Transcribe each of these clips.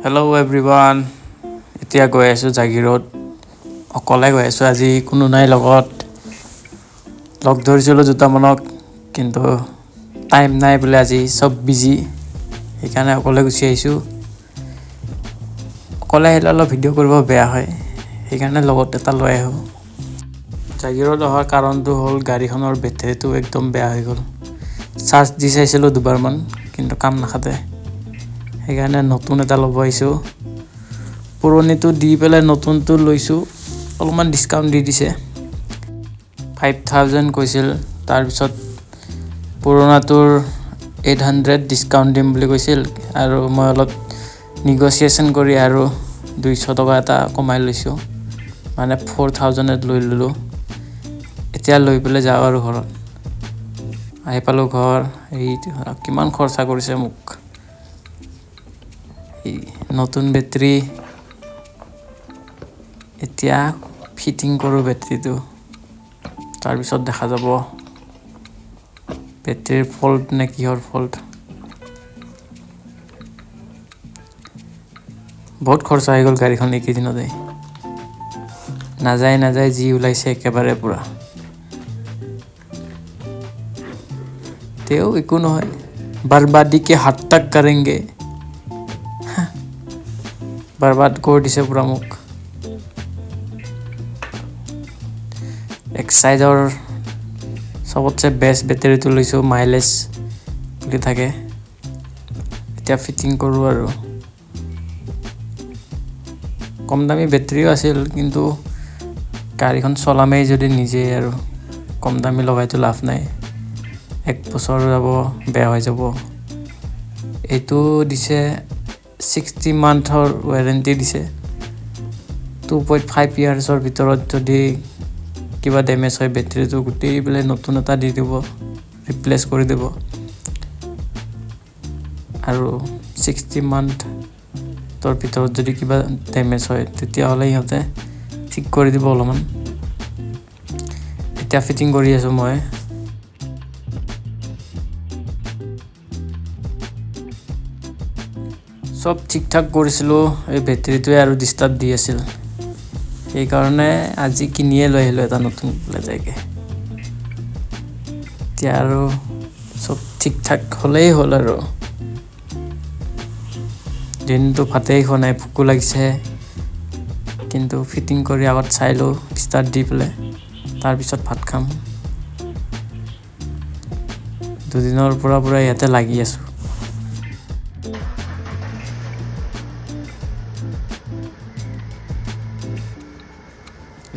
Hello everyone. এতিয়া গৈ আছো জাগিৰোড অকলে গৈ আছো আজি কোনো নাই লগত লগ ধৰিছিলো দুটামানক কিন্তু টাইম নাই বলে আজি সব বিজি সেইকাৰণে অকলে গুছি আহিছো অকলে হেলালো ভিডিও কৰিব বেয়া হয় সেইকাৰণে লগত এটা লৈ আহো জাগিৰোড অহাৰ কাৰণটো হ'ল গাড়ীখনৰ বেটাৰীটো একদম বেয়া হৈ গ'ল চাৰ্জ দি চাইছিলো দুবাৰমান কিন্তু কাম নাখাতে সেইকাৰণে নতুন এটা ল'ব আইছো পুৰণিটো দি পেলে নতুনটো লৈছো অলপমান ডিসকাউন্ট দি দিছে 5000 কৈছিল তাৰ পিছত পুৰণাটোৰ 800 ডিসকাউন্ট দিম বুলি কৈছিল আৰু মই অলপ নেগোসিয়েশন কৰি আৰু 200 টকা এটা কমাই লৈছো মানে 4000 এত লৈ ললো এতিয়া লৈ পেলে যাও আৰু ঘৰত আহি পালো ঘৰ এই কিমান খৰচা কৰিছে মোক নতুন বেটাৰী এতিয়া ফিটিং কৰো বেটাৰীটো তাৰ পিছত দেখা যাব বেটাৰীৰ ফল্ট নে কিহৰ ফল্ট বহুত খৰচা হৈ গল গাড়ীখন এই দিনতে নাযায় জি উলাইছে একেবাৰে পুৰা তেও একো নহয় बर्बादी के हद तक करेंगे बर्बाद कर दिसे पूरा मुख एक साइडर सबसे बेस्ट बैटरी तो लइसो माइलेज বুলি থাকে এতিয়া ফিটিং কৰো আৰু কম দামি ব্যাটাৰিও আছিল কিন্তু গাড়ীখন চলামেই যদি নিজে আৰু কম দামি লগাইতো লাভ নাই এক বছৰ যাব বেয়া হৈ যাব এটো দিছে 60 মান্থৰ ওয়াৰেন্টি দিছে 2.5 ইয়াৰ্ছৰ ভিতৰত যদি কিবা ড্যামেজ হয় ব্যাটাৰিটো গুটেই বলে নতুন এটা দি দিব ৰিপ্লেস কৰি দিব আৰু 60 মান্থ তোৰ ভিতৰত যদি কিবা ড্যামেজ হয় তেতিয়া হলে ইহতে ঠিক কৰি দিব অলমান এতিয়া ফিটিং কৰি আছো মই সব ঠিকঠাক কৰিছিলো এই ব্যাটাৰিটোৱে আৰু ডিস্টাৰ্ব দি আছিল এই কাৰণে আজি কিনিয়ে লৈ আহিলো এটা নতুন লেজাইকে এতিয়া আৰু সব ঠিকঠাক হলেই হল আৰু দিনটো ফাটেই খনাই ফুকু লাগিছে কিন্তু ফিটিং কৰি আগত চাইলো স্টাৰ্ট দি পেলে তাৰ পিছত ভাত খাম দুদিনৰ পুৰা ইয়াতে লাগি আছো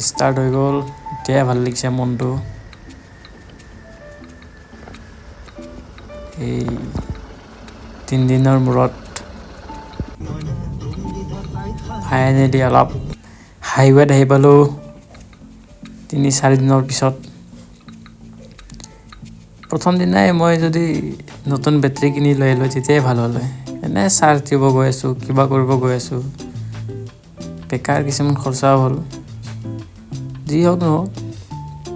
স্টাৰ্ট হৈ গল এতিয়া ভাল লাগিছে মনটো এই 3 দিনৰ মূৰত ফাইনেলি অলপ হাইৱেত আহি পালো 3-4 দিনৰ পিছত প্ৰথম দিনাই মই যদি নতুন বেটাৰী কিনি লৈ আহিলো তেতিয়াই ভাল হল এনে চাৰ্জ দিব গৈ আছো কিবা কৰিব গৈ আছো বেকাৰ কিছুমান খৰচা হ'ল যি হোক ন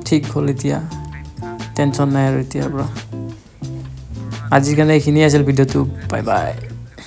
ঠিক হল এতিয়া টেনচন নাই আৰু এতিয়া পৰা আজিৰ কাৰণে এইখিনি আছিল ভিডিওটো বাই বাই